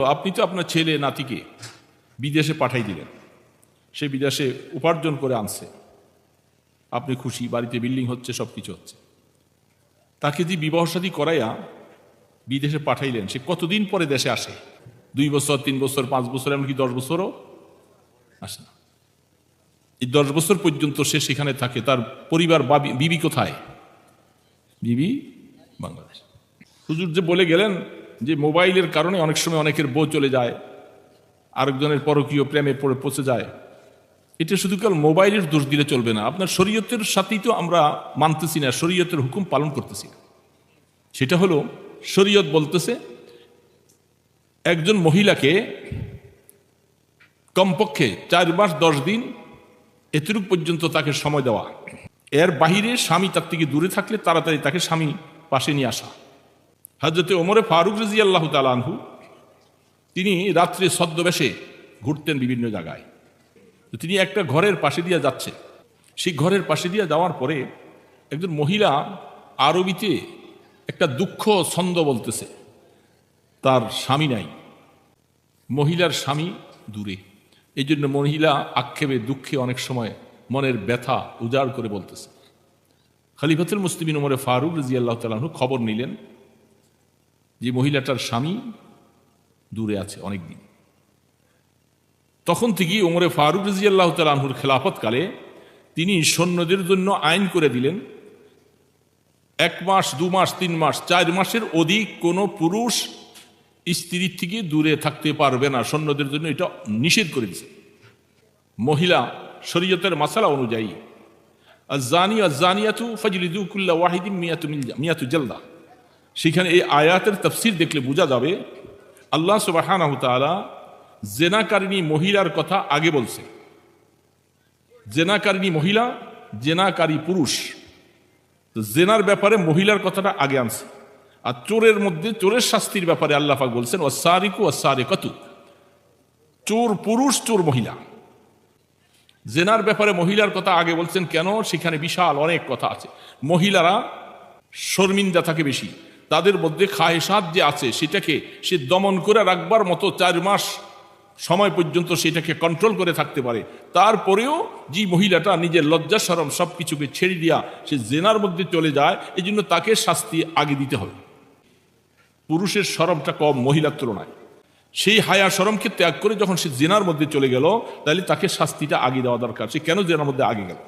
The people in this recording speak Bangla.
তো আপনি তো আপনার ছেলে নাতিকে বিদেশে পাঠাই দিলেন, সে বিদেশে উপার্জন করে আনছে, আপনি খুশি, বাড়িতে বিল্ডিং হচ্ছে, সব কিছু হচ্ছে। তাকে যে বিবাহ শাদী করাইয়া বিদেশে পাঠাইলেন, সে কতদিন পরে দেশে আসে? 2 বছর, 3 বছর, 5 বছর, এমনকি 10 বছরও আসে না। এই 10 বছর পর্যন্ত সে সেখানে থাকে, তার পরিবার বিবি কোথায়? বিবি বাংলাদেশ। হুজুর যে বলে গেলেন যে মোবাইলের কারণে অনেক সময় অনেকের বউ চলে যায়, আরেকজনের পরকীয় প্রেমে পড়ে পচে যায়, এটা শুধু কেবল মোবাইলের দোষ দিলে চলবে না। আপনার শরীয়তের সাথেই তো আমরা মানতেছি না, শরীয়তের হুকুম পালন করতেছি না। সেটা হলো, শরীয়ত বলতেছে একজন মহিলাকে কমপক্ষে 4 মাস 10 দিন এতটুকু পর্যন্ত তাকে সময় দেওয়া, এর বাহিরে স্বামী তার থেকে দূরে থাকলে তাড়াতাড়ি তাকে স্বামী পাশে নিয়ে আসা। হযরতে ওমরে ফারুক রাদিয়াল্লাহু তাআলা আনহু, তিনি রাত্রে ছদ্মবেশে ঘুরতেন বিভিন্ন জায়গায়। তো তিনি একটা ঘরের পাশে দিয়ে যাচ্ছে, সেই ঘরের পাশে দিয়ে যাওয়ার পরে একজন মহিলা আরবিতে একটা দুঃখ ছন্দ বলতেছে। তার স্বামী নাই, মহিলার স্বামী দূরে, এই জন্য মহিলা আক্ষেপে দুঃখে অনেক সময় মনের ব্যথা উজাড় করে বলতেছে। খলিফাতুল মুসলিমিন ওমরে ফারুক রাদিয়াল্লাহু তাআলা আনহু খবর নিলেন যে মহিলাটার স্বামী দূরে আছে অনেকদিন। তখন থেকেই ওমরে ফারুক রাদিয়াল্লাহু তাআলা আনহুর খেলাফতকালে তিনি সৈন্যদের জন্য আইন করে দিলেন, 1 মাস, 2 মাস, 3 মাস, 4 মাসের অধিক কোনো পুরুষ স্ত্রীর থেকে দূরে থাকতে পারবে না। সৈন্যদের জন্য এটা নিষেধ করে দিয়েছে। মহিলা শরীয়তের মাসালা অনুযায়ী আয-যানি ওয়াজ-যানিয়াতু ফাজলিদু কুল্লা ওয়াহিদিন মিয়াতু জালদা। সেখানে এই আয়াতের তাফসীর দেখলে বোঝা যাবে আল্লাহ সুবহানাহু ওয়া তাআলা জেনাকারিনী মহিলার কথা আগে বলছে। জেনাকারিনী মহিলা, জেনাকারী পুরুষ, তো জেনার ব্যাপারে মহিলার কথাটা আগে আনছে। আর চোরের মধ্যে চোরের শাস্তির ব্যাপারে আল্লাহ পাক বলছেন ওয়াস-সারিকু ওয়াস-সারিকাতু, চোর পুরুষ, চোর মহিলা। জেনার ব্যাপারে মহিলার কথা আগে বলছেন কেন? সেখানে বিশাল অনেক কথা আছে। মহিলারা শর্মিন্দা থাকে বেশি, তাদের মধ্যে খায়েশাত যে আছে সেটাকে সে দমন করে রাখবার মতো 4 মাস সময় পর্যন্ত সেটাকে কন্ট্রোল করে থাকতে পারে। তারপরেও যে মহিলাটা নিজের লজ্জা শরম সব কিছুকে ছেড়ে দিয়া সে জেনার মধ্যে চলে যায়, এই জন্য তাকে শাস্তি আগে দিতে হবে। পুরুষের শরমটা কম মহিলার তুলনায়, সেই হায়া শরমকে ত্যাগ করে যখন সে জেনার মধ্যে চলে গেল, তাহলে তাকে শাস্তিটা আগে দেওয়া দরকার। সে কেন জেনার মধ্যে আগে গেল?